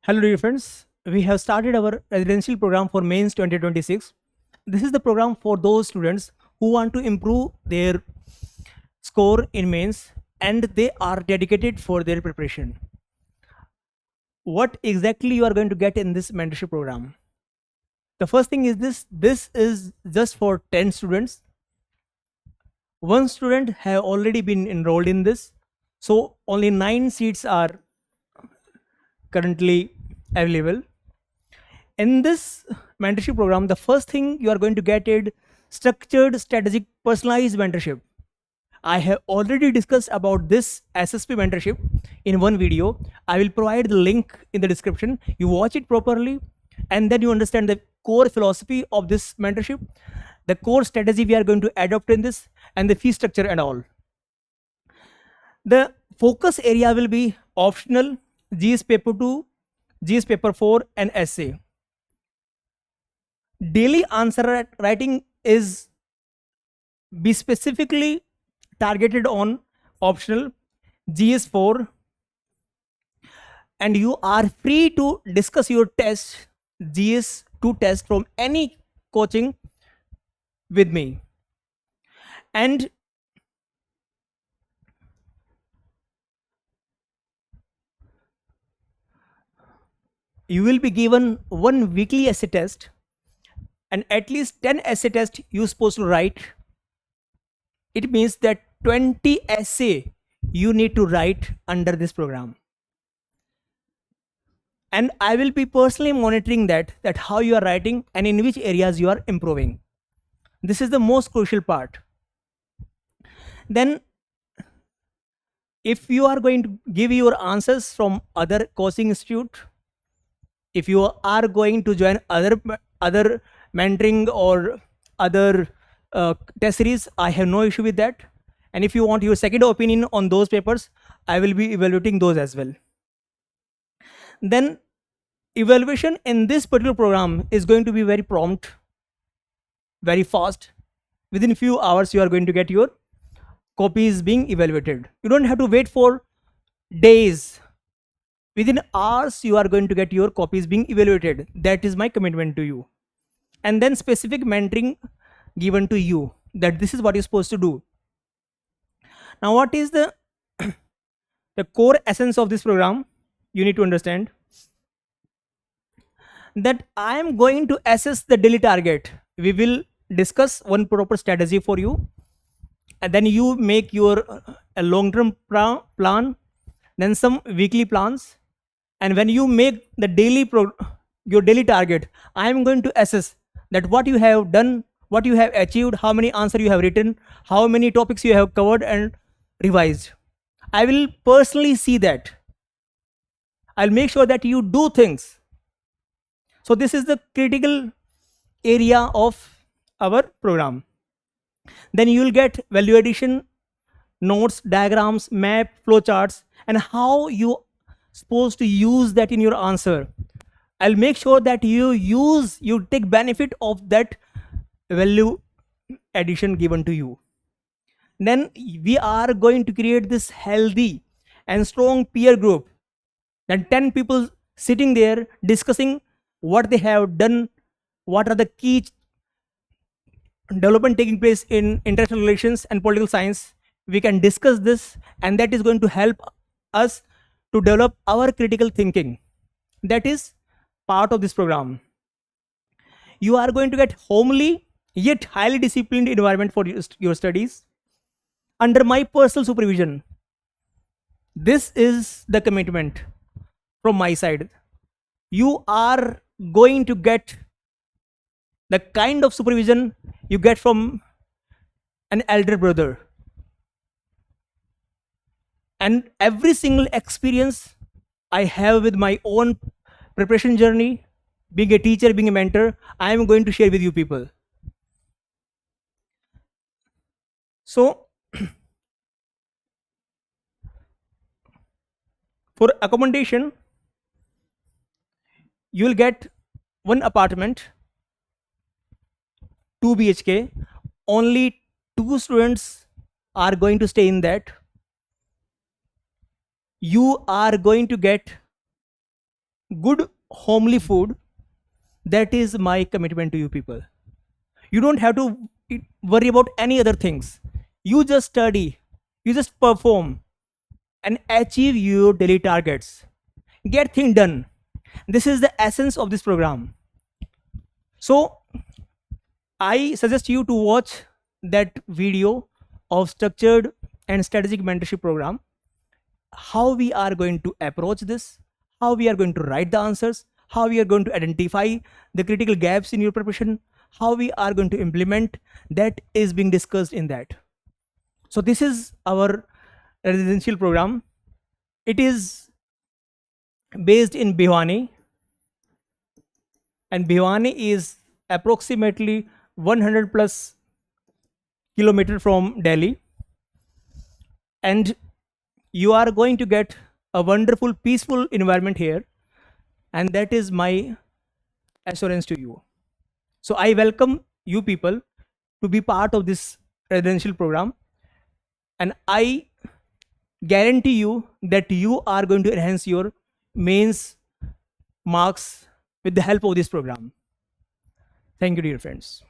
Hello dear friends, we have started our residential program for mains 2026. This is the program for those students who want to improve their score in mains and they are dedicated for their preparation. What exactly you are going to get in this mentorship program? The first thing is this is just for 10 students. One student have already been enrolled in this, so only 9 seats are currently available. In this mentorship program, the first thing you are going to get is structured, strategic, personalized mentorship. I have already discussed about this SSP mentorship in one video. I will provide the link in the description. You watch it properly, and then you understand the core philosophy of this mentorship, the core strategy we are going to adopt in this, and the fee structure and all. The focus area will be optional, GS paper 2, GS paper 4, and essay. Daily answer writing is be specifically targeted on optional GS4, and you are free to discuss your test GS2 test from any coaching with me. And you will be given one weekly essay test and at least 10 essay tests you're supposed to write. It means that 20 essay you need to write under this program, and I will be personally monitoring that how you are writing and in which areas you are improving. This is the most crucial part. Then if you are going to give your answers from other coaching institute, if you are going to join other mentoring or other test series, I have no issue with that. And if you want your second opinion on those papers, I will be evaluating those as well. Then evaluation in this particular program is going to be very prompt, very fast. Within few hours you are going to get your copies being evaluated. You don't have to wait for days. Within hours you are going to get your copies being evaluated. That is my commitment to you. And then specific mentoring given to you, that this is what you're supposed to do. Now what is the the core essence of this program? You need to understand that I am going to assess the daily target. We will discuss one proper strategy for you, and then you make your a long-term plan, then some weekly plans, and when you make the your daily target, I am going to assess that what you have done, what you have achieved, how many answers you have written, how many topics you have covered and revised. I will personally see that. I'll make sure that you do things. So this is the critical area of our program. Then you will get value addition, notes, diagrams, map, flowcharts, and how you supposed to use that in your answer. I'll make sure that you take benefit of that value addition given to you. Then we are going to create this healthy and strong peer group. Then 10 people sitting there discussing what they have done, what are the key development taking place in international relations and political science. We can discuss this, and that is going to help us to develop our critical thinking. That is part of this program. You are going to get homely yet highly disciplined environment for your studies under my personal supervision. This is the commitment from my side. You are going to get the kind of supervision you get from an elder brother. And every single experience I have with my own preparation journey, being a teacher, being a mentor, I am going to share with you people. So for accommodation, you will get one apartment, 2 BHK. Only 2 students are going to stay in that. You are going to get good homely food. That is my commitment to you people. You don't have to worry about any other things. You just study, you just perform and achieve your daily targets. Get things done. This is the essence of this program. So I suggest you to watch that video of structured and strategic mentorship program, how we are going to approach this, how we are going to write the answers, how we are going to identify the critical gaps in your preparation, how we are going to implement, that is being discussed in that. So this is our residential program. It is based in Bhiwani, and Bhiwani is approximately 100 plus kilometer from Delhi, and you are going to get a wonderful peaceful environment here, and that is my assurance to you. So I welcome you people to be part of this residential program, and I guarantee you that you are going to enhance your mains marks with the help of this program. Thank you, dear friends.